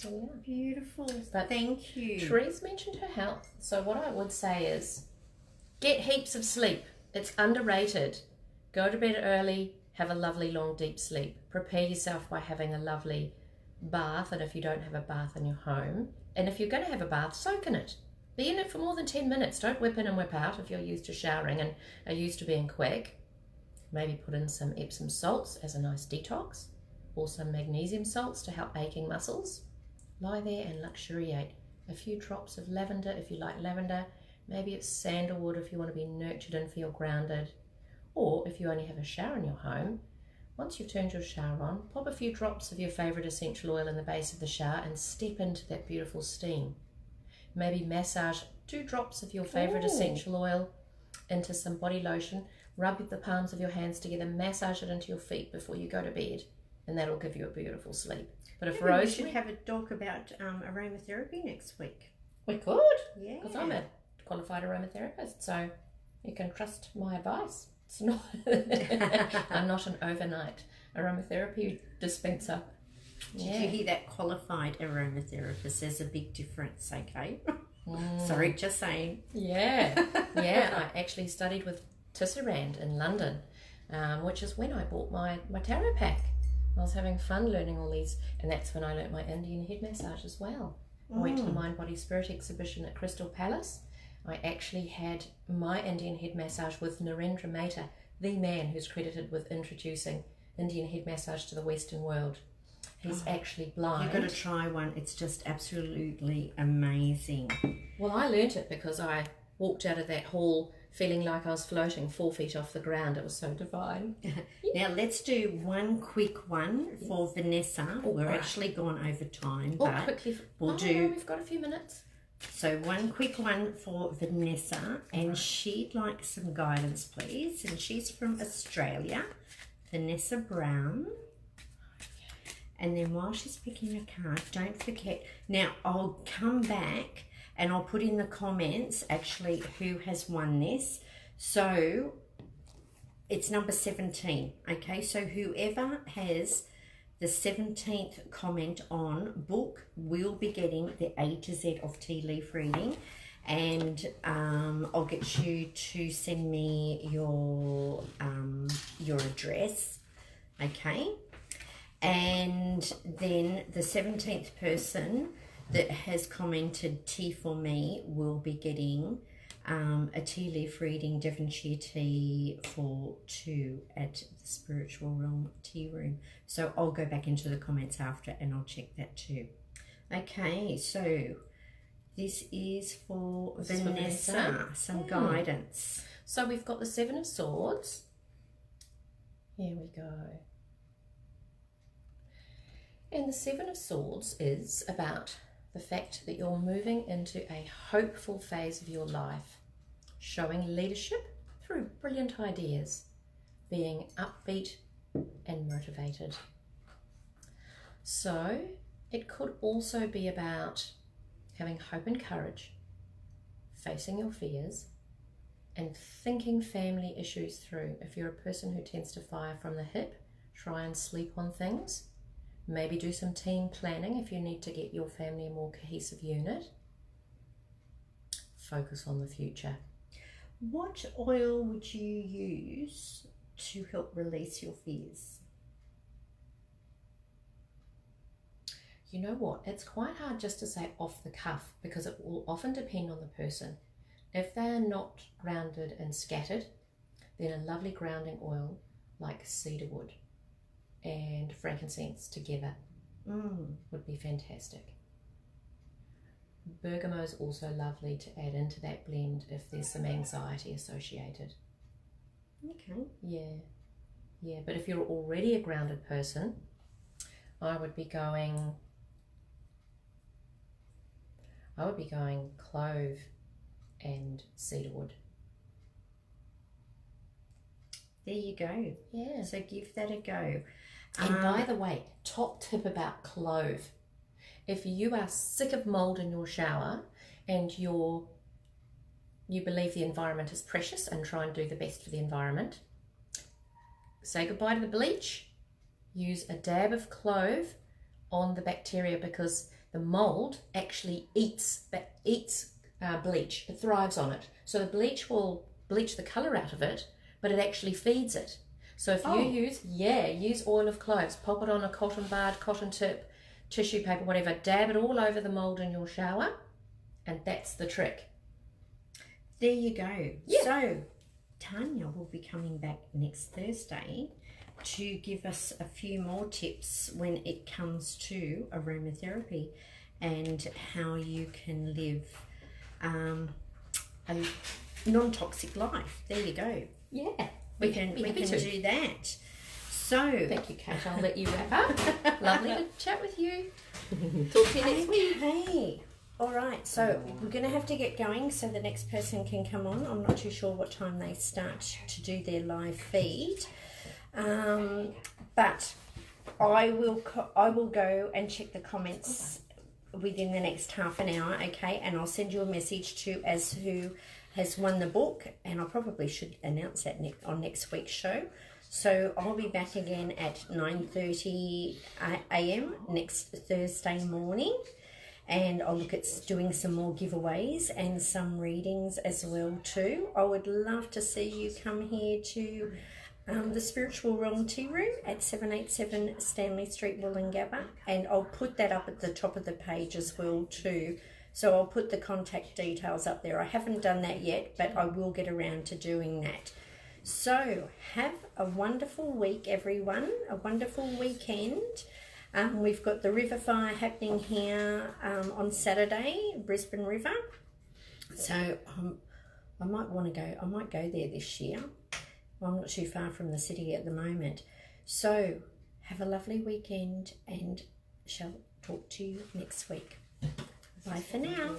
Oh, yeah. Beautiful. But thank you. Therese mentioned her health. So what I would say is, get heaps of sleep. It's underrated. Go to bed early, have a lovely long deep sleep. Prepare yourself by having a lovely bath, and if you don't have a bath in your home, and if you're going to have a bath, soak in it. Be in it for more than 10 minutes. Don't whip in and whip out if you're used to showering and are used to being quick. Maybe put in some Epsom salts as a nice detox, or some magnesium salts to help aching muscles. Lie there and luxuriate. A few drops of lavender if you like lavender. Maybe it's sandalwood if you want to be nurtured and feel grounded. Or if you only have a shower in your home, once you've turned your shower on, pop a few drops of your favourite essential oil in the base of the shower and step into that beautiful steam. Maybe massage 2 drops of your favourite essential oil into some body lotion. Rub the palms of your hands together, massage it into your feet before you go to bed, and that'll give you a beautiful sleep. But if Maybe we rosemary, should have a talk about aromatherapy next week. we could. Yeah. Because I'm a qualified aromatherapist, so you can trust my advice. It's not. I'm not an overnight aromatherapy dispenser. Did you hear that? Qualified aromatherapist? There's a big difference, okay? Sorry, just saying. Yeah. I actually studied with Tisserand in London, which is when I bought my tarot pack. I was having fun learning all these, and that's when I learnt my Indian head massage as well. I went to the Mind, Body, Spirit exhibition at Crystal Palace. I actually had my Indian head massage with Narendra Mehta, the man who's credited with introducing Indian head massage to the Western world. He's actually blind. You've got to try one. It's just absolutely amazing. Well, I learnt it because I walked out of that hall feeling like I was floating 4 feet off the ground. It was so divine. Now let's do one quick one for Vanessa. We're actually gone over time, but quickly. we'll do. No, we've got a few minutes. So one quick one for Vanessa, and she'd like some guidance, please. And she's from Australia, Vanessa Brown. And then while she's picking a card, don't forget. Now I'll come back and I'll put in the comments actually who has won this. So it's number 17. Okay, so whoever has the 17th comment on book will be getting the A to Z of tea leaf reading, and I'll get you to send me your address, okay? And then the 17th person that has commented tea for me will be getting a tea leaf reading, Devonshire Tea for 2 at the Spiritual Realm Tea Room. So I'll go back into the comments after and I'll check that too. Okay, so this is for Vanessa. Some guidance. So we've got the Seven of Swords. Here we go. And the Seven of Swords is about the fact that you're moving into a hopeful phase of your life, showing leadership through brilliant ideas, being upbeat and motivated. So it could also be about having hope and courage, facing your fears, and thinking family issues through. If you're a person who tends to fire from the hip, try and sleep on things. Maybe do some team planning if you need to get your family a more cohesive unit. Focus on the future. What oil would you use to help release your fears? You know what? It's quite hard just to say off the cuff because it will often depend on the person. If they're not grounded and scattered, then a lovely grounding oil like cedarwood and frankincense together would be fantastic. Bergamot is also lovely to add into that blend if there's some anxiety associated. Okay. Yeah, but if you're already a grounded person, I would be going clove and cedarwood. There you go. Yeah. So give that a go. And by the way, top tip about clove. If you are sick of mold in your shower and you believe the environment is precious and try and do the best for the environment, say goodbye to the bleach. Use a dab of clove on the bacteria because the mold actually eats bleach. It thrives on it. So the bleach will bleach the colour out of it, but it actually feeds it. So if you use oil of cloves, pop it on a cotton bud, cotton tip, tissue paper, whatever, dab it all over the mold in your shower, and that's the trick. There you go. Yeah. So Tanya will be coming back next Thursday to give us a few more tips when it comes to aromatherapy and how you can live a non-toxic life. There you go. Yeah. We can do that. So thank you, Kate. I'll let you wrap up. Lovely to chat with you. Talk to you next week. Okay. All right. So we're going to have to get going so the next person can come on. I'm not too sure what time they start to do their live feed. But I will go and check the comments within the next half an hour, okay? And I'll send you a message to as who has won the book, and I probably should announce that on next week's show. So I'll be back again at 9:30 a.m. next Thursday morning, and I'll look at doing some more giveaways and some readings as well too. I would love to see you come here to the Spiritual Realm Tea Room at 787 Stanley Street, Wollongabba, and I'll put that up at the top of the page as well too. So I'll put the contact details up there. I haven't done that yet, but I will get around to doing that. So have a wonderful week, everyone, a wonderful weekend. We've got the river fire happening here on Saturday, Brisbane River. So I might go there this year. I'm not too far from the city at the moment. So have a lovely weekend, and shall talk to you next week. Bye for now.